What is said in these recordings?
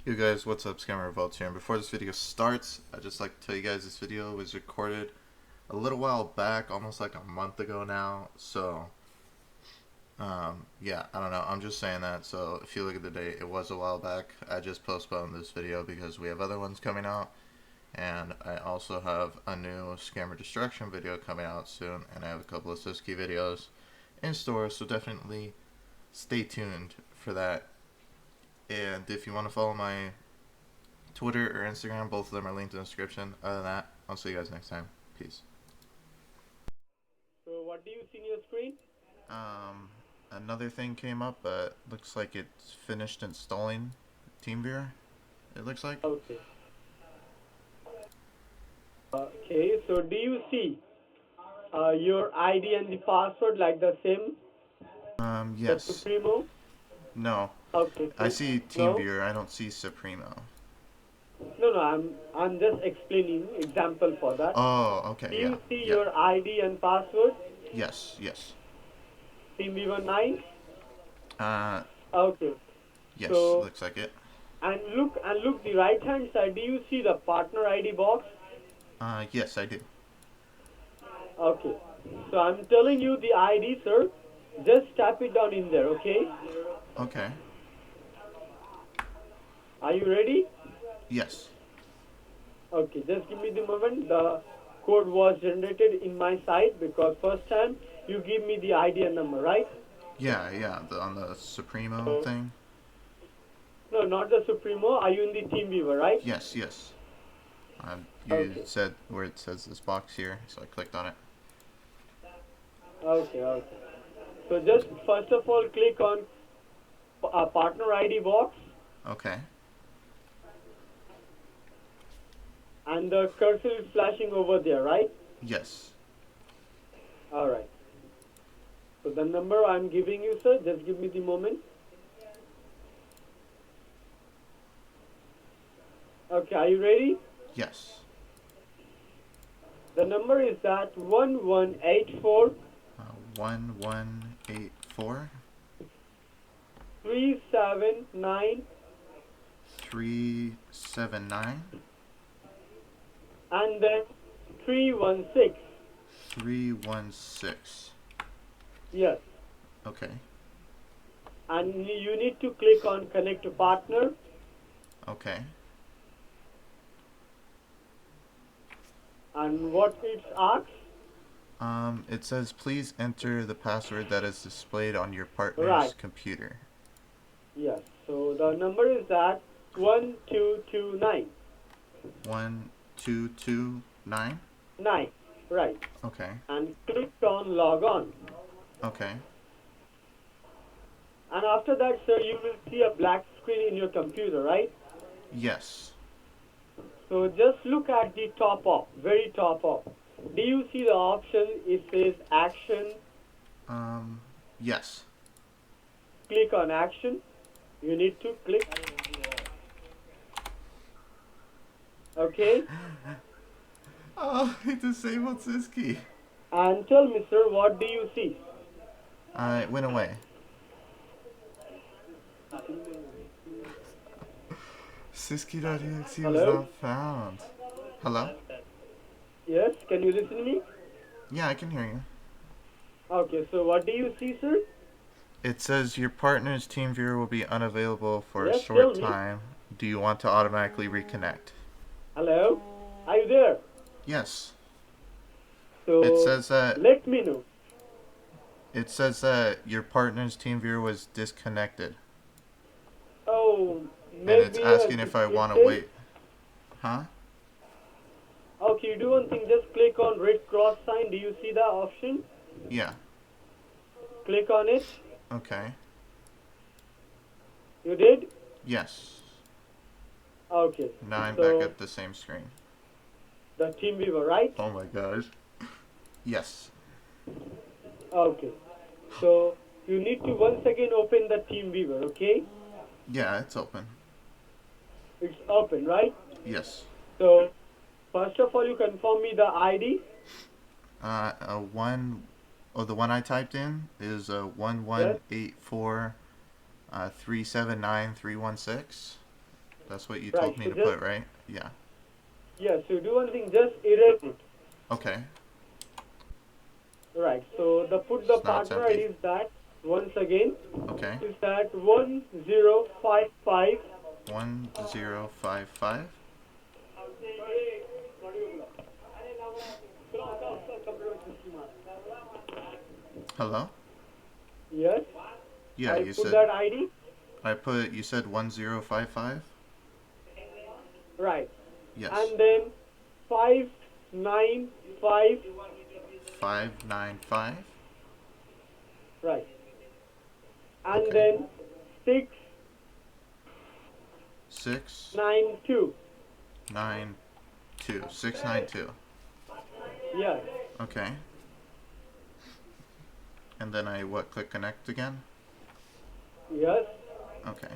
Yo guys, what's up? ScammerRevolts here, and before this video starts, I'd just like to tell you guys this video was recorded a little while back, almost like a month ago now, so, yeah, I don't know, I'm just saying that, so if you look at the date, it was a while back. I just postponed this video because we have other ones coming out, and I also have a new Scammer Destruction video coming out soon, and I have a couple of Syskey videos in store, so definitely stay tuned for that. And if you want to follow my Twitter or Instagram, both of them are linked in the description. Other than that, I'll see you guys next time. Peace. So what do you see in your screen? Another thing came up, but looks like it's finished installing TeamViewer. It looks like. Okay. Okay, so do you see your ID and the password like the same? The Yes. Supremo? No. Okay. I see No? TeamViewer. I don't see Supremo. No, I'm just explaining example for that. Oh, okay. Do Yeah. you see Yeah. your ID and password? Yes. Yes. TeamViewer 9? Uh. Okay. Yes. So Looks like it. and look the right hand side. Do you see the partner ID box? Yes, I do. Okay. So I'm telling you the ID, sir. Just tap it down in there, okay? Okay. Are you ready? Yes. Okay, just give me the moment. The code was generated in my side because first time you give me the ID and number, right? Yeah. Yeah. On the Supremo So, thing. no, not the Supremo. Are you in the TeamViewer, right? Yes, yes. You Okay. said where it says this box here, so I clicked on it. Okay. So just first of all click on partner ID box Okay. and the cursor is flashing over there, right? Yes. Alright. So the number I'm giving you, sir, just give me the moment. Okay, are you ready? Yes. The number is that 1184 1184 379 379 and then 316. 316. Yes. Okay. And you need to click on connect to partner. Okay. And what it asks? It says please enter the password that is displayed on your partner's Right. computer. Yes. So the number is that 1229. 1229. 9. Right. Okay. And click on log on. Okay. And after that, sir, you will see a black screen in your computer, right? Yes. So just look at the top up, very top up. Do you see the option? It says action. Yes. Click on action. You need to click. Okay. Oh, it disabled Syskey. And tell me, sir, what do you see? It went away. Syskey.exe was Hello? not found. Hello? Yes, can you listen to me? Yeah, I can hear you. Okay, so what do you see, sir? It says your partner's TeamViewer will be unavailable for a Yes, short tell me. time. Do you want to automatically reconnect? Hello? Are you there? Yes. So It says that let me know. your partner's TeamViewer was disconnected. Oh, And maybe it's asking if I want to says- wait. Huh? Okay, you do one thing. Just click on red cross sign. Do you see the option? Yeah. Click on it. Okay. You did? Yes. Okay. Now I'm So back at the same screen. the TeamViewer, right? Oh my gosh. Yes. Okay. So you need to once again open the TeamViewer, okay? Yeah, it's open. It's open, right? Yes. So first of all, you confirm me the ID. The one I typed in is 1184 379 316. That's what you Right. told me So to just put, right? Yeah. yeah. So do one thing. Just erase it. Okay. Right. So the put the So now it's partner ID empty. is that once again Okay. is that 1055. 1055. Hello? Yes. Yeah, I you put said that ID. you said 1055? Right. Yes. And then 595. 595 Right. And Okay. then 6 692. 9 2 692. Yes. Okay. And then I what click connect again? Yes. Okay.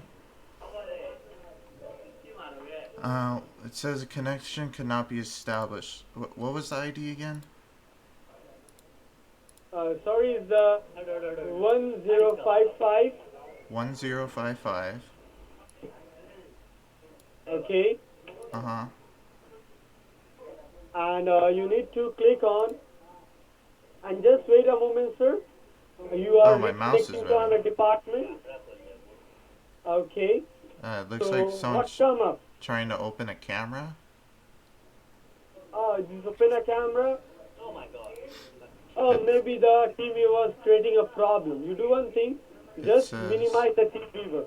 It says a connection cannot be established. What was the ID again? Sorry, is the 1055. 1055. Okay. Uh-huh. And you need to click on. And just wait a moment, sir. You Oh, are my mouse is reconnecting to moving. another department. Okay. It looks So like what someone's come up? trying to open a camera. Just open a camera. Oh, It maybe the TV was creating a problem. You do one thing. it Just says minimize the TV.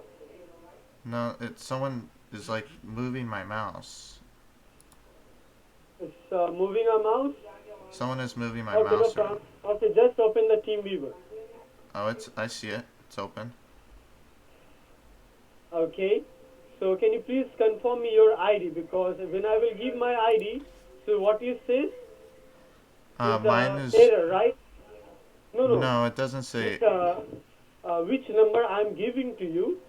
no, someone is like moving my mouse. It's moving a mouse. Someone is moving my Okay, no mouse around. problem. Okay, just open the TeamViewer. Oh, I see it. It's open. Okay. So can you please confirm me your ID, because when I will give my ID, so what you say is Mine is error, right? No, no. no, it doesn't say. It's which number I'm giving to you.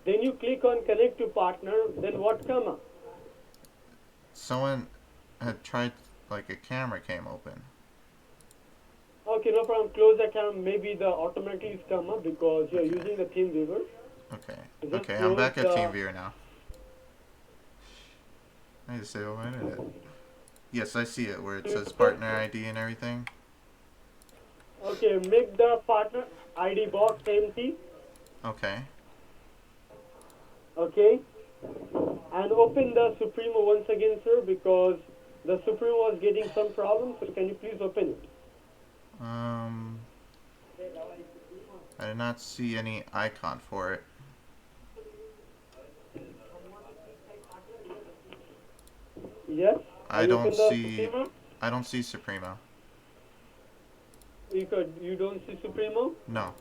Then you click on connect to partner. Then what come up? Someone had tried, like a camera came open. Okay, no problem. Close the camera. Maybe the automatically come up because you're Okay. using the TeamViewer. Okay. So just Okay, I'm close back at the. TeamViewer now. I need to save my internet. Yes, I see it where it says partner ID and everything. Okay, make the partner ID box empty. Okay. Okay, and open the Supremo once again, sir, because the Supremo was getting some problems. So can you please open it? I did not see any icon for it. Yes. Are I you don't open the see Supremo? I don't see Supremo. You don't see Supremo? No.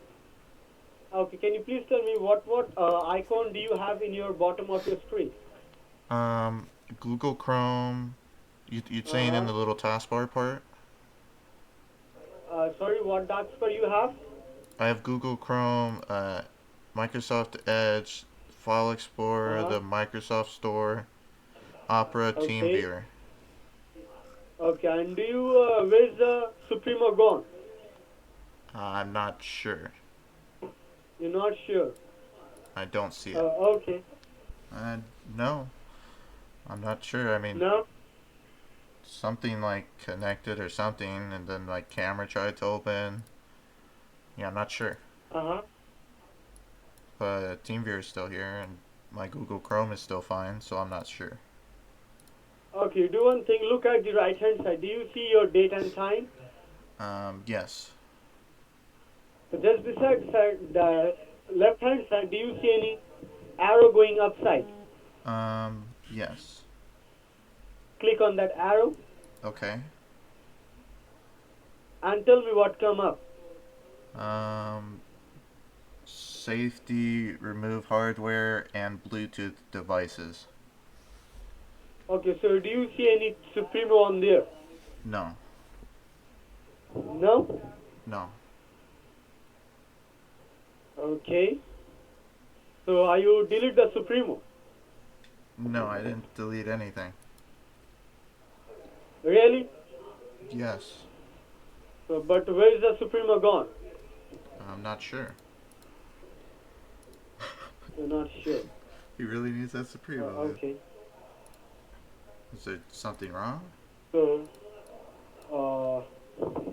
Okay, can you please tell me what icon do you have in your bottom of your screen? Google Chrome. You saying in Uh-huh. the little taskbar part? Sorry, what dark you have? I have Google Chrome, Microsoft Edge, File Explorer, Uh-huh. the Microsoft Store, Opera, Okay. TeamViewer. Okay, and do you where's the Supremo gone? I'm not sure. You're not sure. I don't see it. Okay. Uh, no, I'm not sure. I mean, No. something like connected or something, and then like camera tried to open. Yeah, I'm not sure. Uh-huh. But TeamViewer is still here, and my Google Chrome is still fine, so I'm not sure. Okay, do one thing. Look at the right hand side. Do you see your date and time? Yes. So just beside the left hand side, do you see any arrow going upside? Yes. Click on that arrow Okay. and tell me what come up. Safety, remove hardware, and Bluetooth devices. Okay, so do you see any Supremo on there? No. No? No. Okay. So are you delete the Supremo? No, I didn't delete anything. Really? Yes. So, but where is the Supremo gone? I'm not sure. You're not sure. He really needs that Supreme, man. Okay. Is there something wrong? So,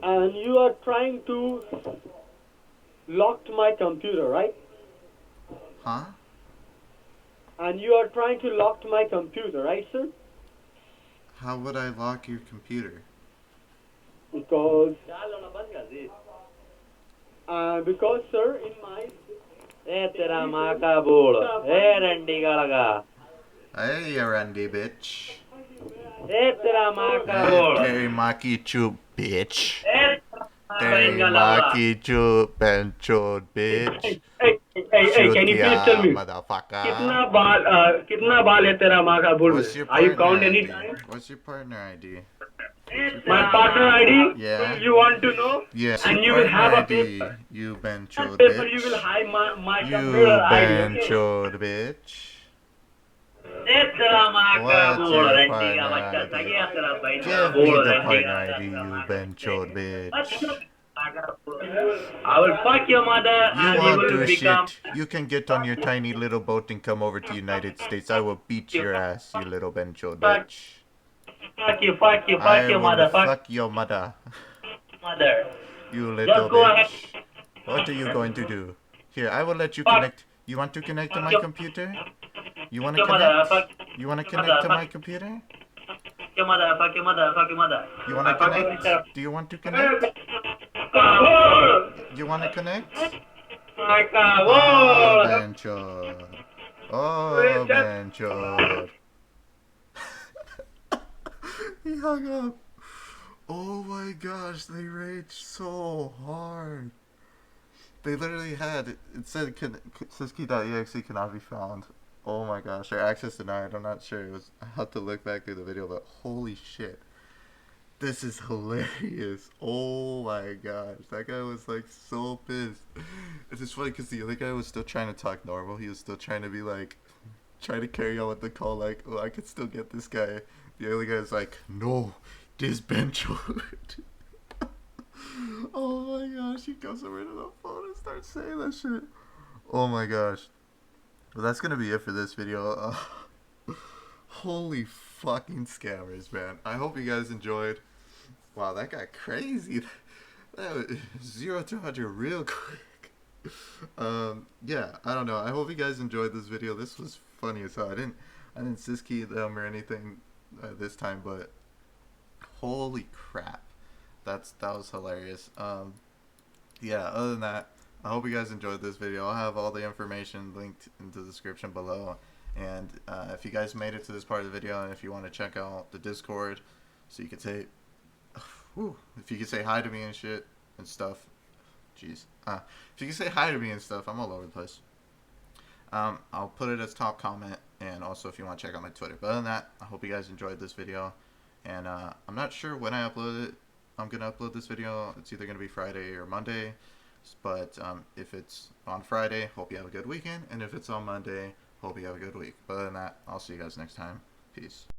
and you are trying to lock my computer, right? Huh? And you are trying to lock my computer, right, sir? How would I lock your computer? Because, sir, in my ए तेरा माँ का बोल ए रंडी का लगा Hey, Randy, bitch. ए तेरा माँ का Hey, बोल teriyaki chup, bitch. ए तेरा लगा Teriyaki chup, benchod, bitch. hey, Shoot can you please tell ya, me motherfucker. कितना बाल है तेरा माँ का बोल What's your are you partner count any ID? time? What's your partner ID? My partner ID? Yeah. You want to know? Yes, And your you will have partner a ID. paper. You That benchod, paper you will bitch. hide my computer You ID, okay? benchod, bitch. ए तेरा माँ का What's बोल your रंडी का partner बच्चा ID? सही है तेरा बहन का Give me बोल the रंडी partner का ID, you benchod, bitch. I will fuck your mother You and you won't will do become shit. You can get on your tiny little boat and come over to United States. I will beat your ass, you little benchod, bitch. fuck you I your will mother fuck your mother, mother you little just go ahead bitch. What are you going to do? Here, I will let you fuck connect. You want to connect to fuck my your computer? You want to your mother connect? fuck You want to your mother connect to fuck my computer? your mother fuck your mother fuck your mother You want to fuck your connect? sister Do you want to connect? Kabul You want to connect? Oh, Kabul benchod. Oh, benchod. He hung up. Oh my gosh, they raged so hard. They literally had, it said Syskey.exe cannot be found. Oh my gosh, their access denied. I'm not sure. I have to look back through the video, but holy shit. This is hilarious. Oh my gosh. That guy was like so pissed. It's just funny because the other guy was still trying to talk normal. He was still trying to be like, trying to carry on with the call, like, oh, I could still get this guy. The other guy's like, no, this benchwood. Oh my gosh, he comes over to the phone and starts saying that shit. Oh my gosh. Well, that's gonna be it for this video. Holy fucking scammers, man. I hope you guys enjoyed. Wow, that got crazy. That was 0 to 100 real quick. Yeah, I don't know. I hope you guys enjoyed this video. This was funny as hell. I didn't Syskey them or anything this time, but holy crap. That was hilarious. Yeah, other than that, I hope you guys enjoyed this video. I'll have all the information linked in the description below. And if you guys made it to this part of the video, and if you want to check out the Discord, so you can say, if you can say hi to me and shit and stuff, jeez. If you can say hi to me and stuff, I'm all over the place. I'll put it as top comment, and also if you want to check out my Twitter. But other than that, I hope you guys enjoyed this video, and I'm not sure when I upload it. I'm gonna upload this video. It's either gonna be Friday or Monday, but if it's on Friday, hope you have a good weekend, and if it's on Monday, hope you have a good week. But other than that, I'll see you guys next time. Peace.